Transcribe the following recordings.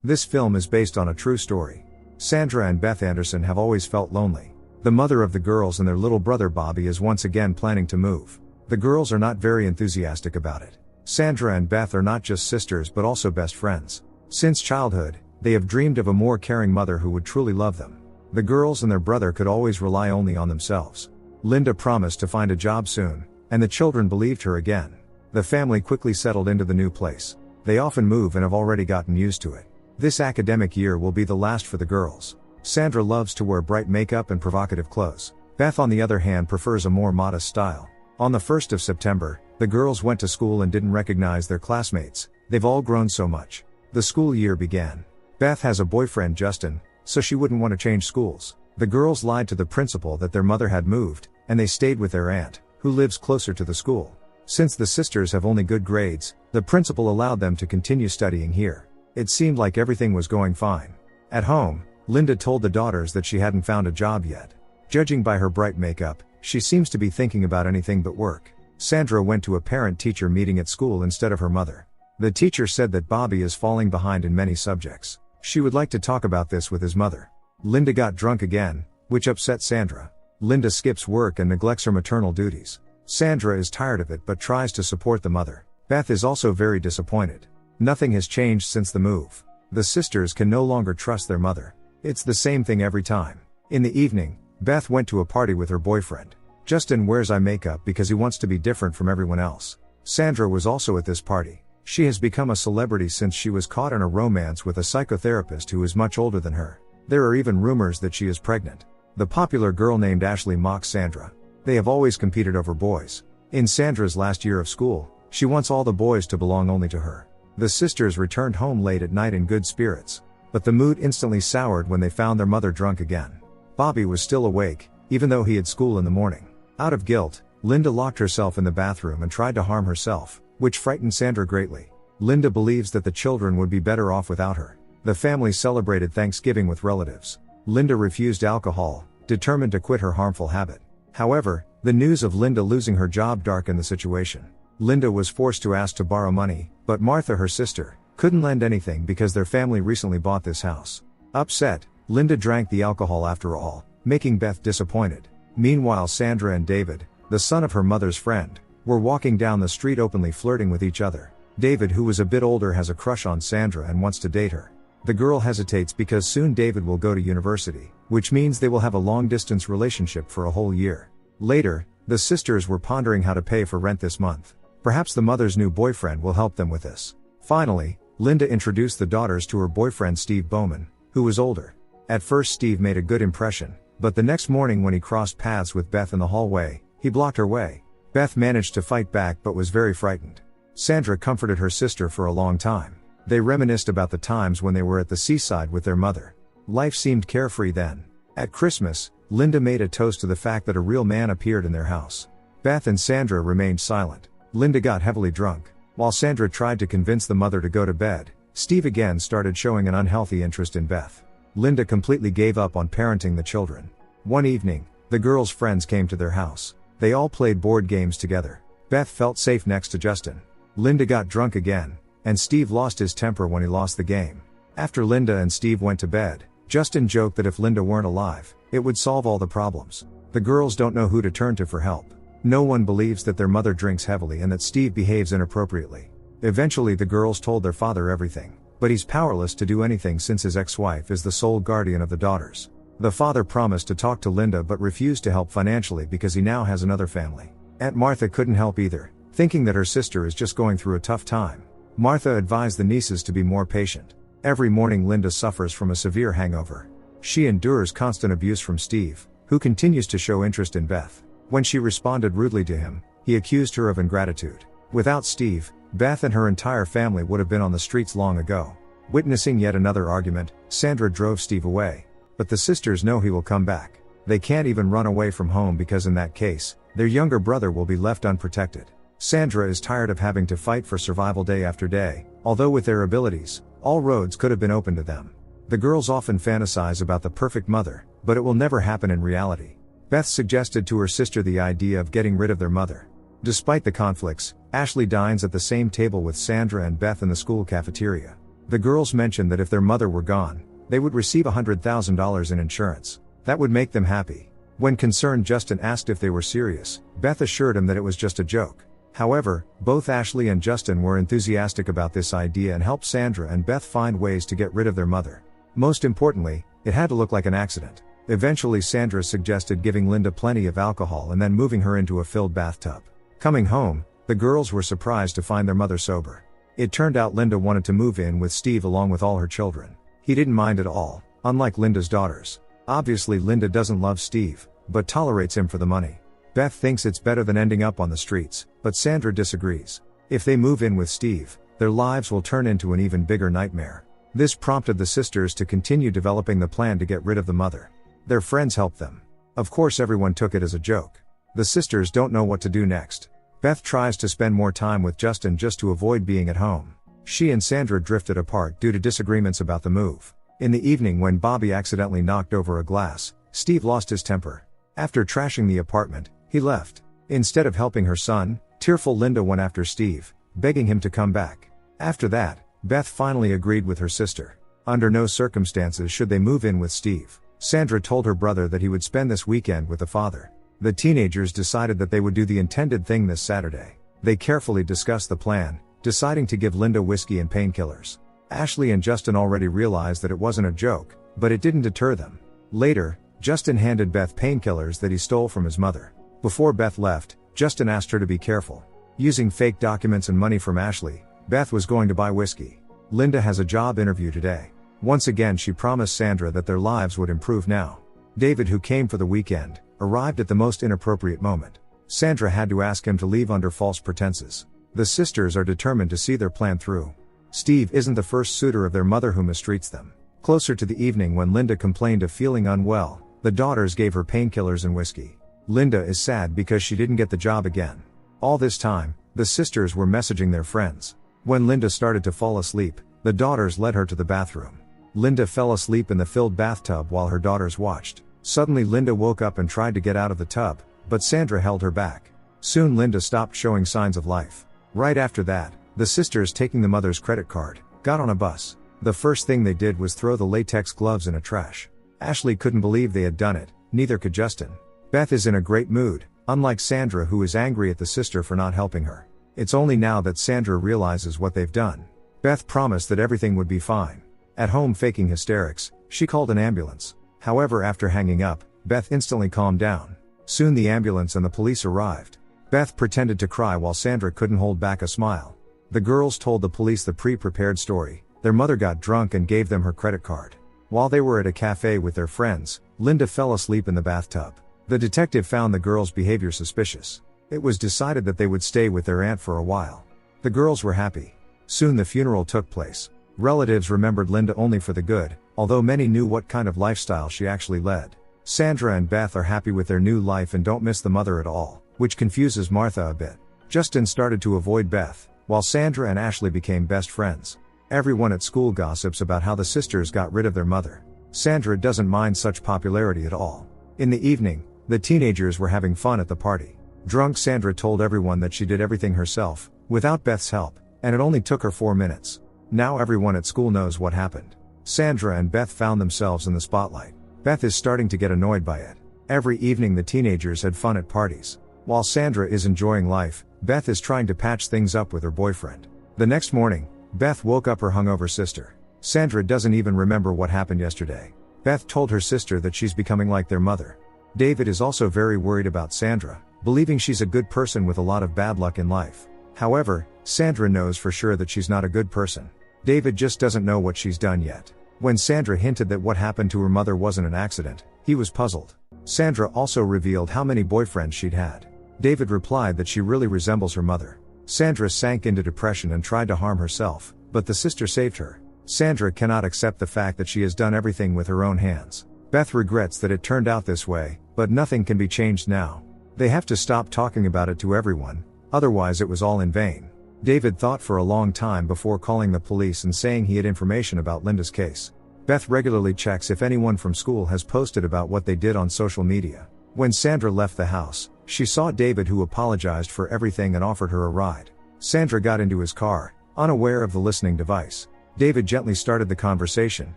This film is based on a true story. Sandra and Beth Anderson have always felt lonely. The mother of the girls and their little brother Bobby is once again planning to move. The girls are not very enthusiastic about it. Sandra and Beth are not just sisters but also best friends. Since childhood, they have dreamed of a more caring mother who would truly love them. The girls and their brother could always rely only on themselves. Linda promised to find a job soon, and the children believed her again. The family quickly settled into the new place. They often move and have already gotten used to it. This academic year will be the last for the girls. Sandra loves to wear bright makeup and provocative clothes. Beth, on the other hand, prefers a more modest style. On the 1st of September, the girls went to school and didn't recognize their classmates. They've all grown so much. The school year began. Beth has a boyfriend, Justin, so she wouldn't want to change schools. The girls lied to the principal that their mother had moved, and they stayed with their aunt, who lives closer to the school. Since the sisters have only good grades, the principal allowed them to continue studying here. It seemed like everything was going fine. At home, Linda told the daughters that she hadn't found a job yet. Judging by her bright makeup, she seems to be thinking about anything but work. Sandra went to a parent-teacher meeting at school instead of her mother. The teacher said that Bobby is falling behind in many subjects. She would like to talk about this with his mother. Linda got drunk again, which upset Sandra. Linda skips work and neglects her maternal duties. Sandra is tired of it but tries to support the mother. Beth is also very disappointed. Nothing has changed since the move. The sisters can no longer trust their mother. It's the same thing every time. In the evening, Beth went to a party with her boyfriend. Justin wears eye makeup because he wants to be different from everyone else. Sandra was also at this party. She has become a celebrity since she was caught in a romance with a psychotherapist who is much older than her. There are even rumors that she is pregnant. The popular girl named Ashley mocks Sandra. They have always competed over boys. In Sandra's last year of school, she wants all the boys to belong only to her. The sisters returned home late at night in good spirits. But the mood instantly soured when they found their mother drunk again. Bobby was still awake, even though he had school in the morning. Out of guilt, Linda locked herself in the bathroom and tried to harm herself, which frightened Sandra greatly. Linda believes that the children would be better off without her. The family celebrated Thanksgiving with relatives. Linda refused alcohol, determined to quit her harmful habit. However, the news of Linda losing her job darkened the situation. Linda was forced to ask to borrow money, but Martha, her sister, couldn't lend anything because their family recently bought this house. Upset, Linda drank the alcohol after all, making Beth disappointed. Meanwhile, Sandra and David, the son of her mother's friend, were walking down the street openly flirting with each other. David, who was a bit older, has a crush on Sandra and wants to date her. The girl hesitates because soon David will go to university, which means they will have a long-distance relationship for a whole year. Later, the sisters were pondering how to pay for rent this month. Perhaps the mother's new boyfriend will help them with this. Finally, Linda introduced the daughters to her boyfriend Steve Bowman, who was older. At first Steve made a good impression, but the next morning when he crossed paths with Beth in the hallway, he blocked her way. Beth managed to fight back but was very frightened. Sandra comforted her sister for a long time. They reminisced about the times when they were at the seaside with their mother. Life seemed carefree then. At Christmas, Linda made a toast to the fact that a real man appeared in their house. Beth and Sandra remained silent. Linda got heavily drunk. While Sandra tried to convince the mother to go to bed, Steve again started showing an unhealthy interest in Beth. Linda completely gave up on parenting the children. One evening, the girls' friends came to their house. They all played board games together. Beth felt safe next to Justin. Linda got drunk again, and Steve lost his temper when he lost the game. After Linda and Steve went to bed, Justin joked that if Linda weren't alive, it would solve all the problems. The girls don't know who to turn to for help. No one believes that their mother drinks heavily and that Steve behaves inappropriately. Eventually the girls told their father everything, but he's powerless to do anything since his ex-wife is the sole guardian of the daughters. The father promised to talk to Linda but refused to help financially because he now has another family. Aunt Martha couldn't help either, thinking that her sister is just going through a tough time. Martha advised the nieces to be more patient. Every morning Linda suffers from a severe hangover. She endures constant abuse from Steve, who continues to show interest in Beth. When she responded rudely to him, he accused her of ingratitude. Without Steve, Beth and her entire family would have been on the streets long ago. Witnessing yet another argument, Sandra drove Steve away. But the sisters know he will come back. They can't even run away from home because in that case, their younger brother will be left unprotected. Sandra is tired of having to fight for survival day after day, although with their abilities, all roads could have been open to them. The girls often fantasize about the perfect mother, but it will never happen in reality. Beth suggested to her sister the idea of getting rid of their mother. Despite the conflicts, Ashley dines at the same table with Sandra and Beth in the school cafeteria. The girls mentioned that if their mother were gone, they would receive $100,000 in insurance. That would make them happy. When concerned, Justin asked if they were serious. Beth assured him that it was just a joke. However, both Ashley and Justin were enthusiastic about this idea and helped Sandra and Beth find ways to get rid of their mother. Most importantly, it had to look like an accident. Eventually, Sandra suggested giving Linda plenty of alcohol and then moving her into a filled bathtub. Coming home, the girls were surprised to find their mother sober. It turned out Linda wanted to move in with Steve along with all her children. He didn't mind at all, unlike Linda's daughters. Obviously, Linda doesn't love Steve, but tolerates him for the money. Beth thinks it's better than ending up on the streets, but Sandra disagrees. If they move in with Steve, their lives will turn into an even bigger nightmare. This prompted the sisters to continue developing the plan to get rid of the mother. Their friends helped them. Of course, everyone took it as a joke. The sisters don't know what to do next. Beth tries to spend more time with Justin just to avoid being at home. She and Sandra drifted apart due to disagreements about the move. In the evening, when Bobby accidentally knocked over a glass, Steve lost his temper. After trashing the apartment, he left. Instead of helping her son, tearful Linda went after Steve, begging him to come back. After that, Beth finally agreed with her sister. Under no circumstances should they move in with Steve. Sandra told her brother that he would spend this weekend with the father. The teenagers decided that they would do the intended thing this Saturday. They carefully discussed the plan, deciding to give Linda whiskey and painkillers. Ashley and Justin already realized that it wasn't a joke, but it didn't deter them. Later, Justin handed Beth painkillers that he stole from his mother. Before Beth left, Justin asked her to be careful. Using fake documents and money from Ashley, Beth was going to buy whiskey. Linda has a job interview today. Once again, she promised Sandra that their lives would improve now. David, who came for the weekend, arrived at the most inappropriate moment. Sandra had to ask him to leave under false pretenses. The sisters are determined to see their plan through. Steve isn't the first suitor of their mother who mistreats them. Closer to the evening, when Linda complained of feeling unwell, the daughters gave her painkillers and whiskey. Linda is sad because she didn't get the job again. All this time, the sisters were messaging their friends. When Linda started to fall asleep, the daughters led her to the bathroom. Linda fell asleep in the filled bathtub while her daughters watched. Suddenly, Linda woke up and tried to get out of the tub, but Sandra held her back. Soon Linda stopped showing signs of life. Right after that, the sisters, taking the mother's credit card, got on a bus. The first thing they did was throw the latex gloves in a trash. Ashley couldn't believe they had done it, neither could Justin. Beth is in a great mood, unlike Sandra, who is angry at the sister for not helping her. It's only now that Sandra realizes what they've done. Beth promised that everything would be fine. At home, faking hysterics, she called an ambulance. However, after hanging up, Beth instantly calmed down. Soon the ambulance and the police arrived. Beth pretended to cry while Sandra couldn't hold back a smile. The girls told the police the pre-prepared story. Their mother got drunk and gave them her credit card. While they were at a cafe with their friends, Linda fell asleep in the bathtub. The detective found the girls' behavior suspicious. It was decided that they would stay with their aunt for a while. The girls were happy. Soon the funeral took place. Relatives remembered Linda only for the good, although many knew what kind of lifestyle she actually led. Sandra and Beth are happy with their new life and don't miss the mother at all, which confuses Martha a bit. Justin started to avoid Beth, while Sandra and Ashley became best friends. Everyone at school gossips about how the sisters got rid of their mother. Sandra doesn't mind such popularity at all. In the evening, the teenagers were having fun at the party. Drunk Sandra told everyone that she did everything herself, without Beth's help, and it only took her 4 minutes. Now everyone at school knows what happened. Sandra and Beth found themselves in the spotlight. Beth is starting to get annoyed by it. Every evening the teenagers had fun at parties. While Sandra is enjoying life, Beth is trying to patch things up with her boyfriend. The next morning, Beth woke up her hungover sister. Sandra doesn't even remember what happened yesterday. Beth told her sister that she's becoming like their mother. David is also very worried about Sandra, believing she's a good person with a lot of bad luck in life. However, Sandra knows for sure that she's not a good person. David just doesn't know what she's done yet. When Sandra hinted that what happened to her mother wasn't an accident, he was puzzled. Sandra also revealed how many boyfriends she'd had. David replied that she really resembles her mother. Sandra sank into depression and tried to harm herself, but the sister saved her. Sandra cannot accept the fact that she has done everything with her own hands. Beth regrets that it turned out this way, but nothing can be changed now. They have to stop talking about it to everyone, otherwise it was all in vain. David thought for a long time before calling the police and saying he had information about Linda's case. Beth regularly checks if anyone from school has posted about what they did on social media. When Sandra left the house, she saw David, who apologized for everything and offered her a ride. Sandra got into his car, unaware of the listening device. David gently started the conversation,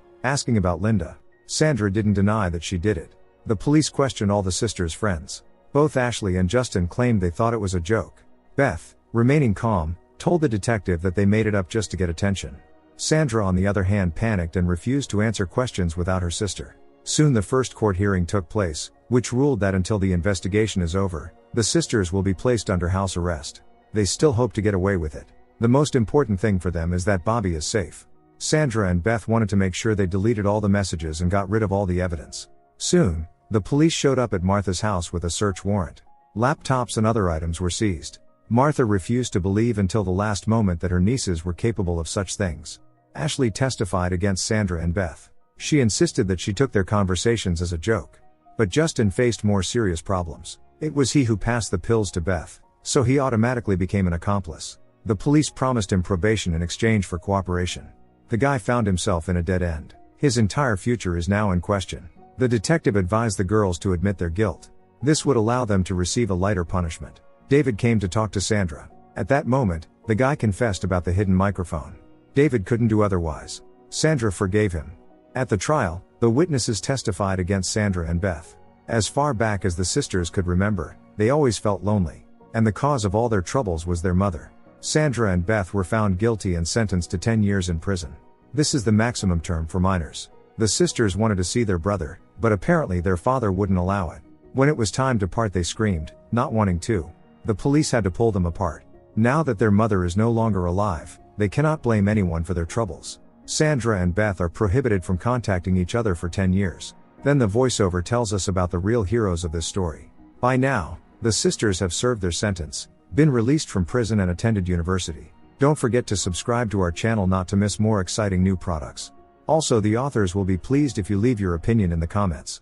asking about Linda. Sandra didn't deny that she did it. The police questioned all the sisters' friends. Both Ashley and Justin claimed they thought it was a joke. Beth, remaining calm, told the detective that they made it up just to get attention. Sandra on the other hand panicked and refused to answer questions without her sister. Soon the first court hearing took place, which ruled that until the investigation is over, the sisters will be placed under house arrest. They still hope to get away with it. The most important thing for them is that Bobby is safe. Sandra and Beth wanted to make sure they deleted all the messages and got rid of all the evidence. Soon, the police showed up at Martha's house with a search warrant. Laptops and other items were seized. Martha refused to believe until the last moment that her nieces were capable of such things. Ashley testified against Sandra and Beth. She insisted that she took their conversations as a joke. But Justin faced more serious problems. It was he who passed the pills to Beth, so he automatically became an accomplice. The police promised him probation in exchange for cooperation. The guy found himself in a dead end. His entire future is now in question. The detective advised the girls to admit their guilt. This would allow them to receive a lighter punishment. David came to talk to Sandra. At that moment, the guy confessed about the hidden microphone. David couldn't do otherwise. Sandra forgave him. At the trial, the witnesses testified against Sandra and Beth. As far back as the sisters could remember, they always felt lonely. And the cause of all their troubles was their mother. Sandra and Beth were found guilty and sentenced to 10 years in prison. This is the maximum term for minors. The sisters wanted to see their brother, but apparently their father wouldn't allow it. When it was time to part they screamed, not wanting to. The police had to pull them apart. Now that their mother is no longer alive, they cannot blame anyone for their troubles. Sandra and Beth are prohibited from contacting each other for 10 years. Then the voiceover tells us about the real heroes of this story. By now, the sisters have served their sentence, been released from prison and attended university. Don't forget to subscribe to our channel not to miss more exciting new products. Also, the authors will be pleased if you leave your opinion in the comments.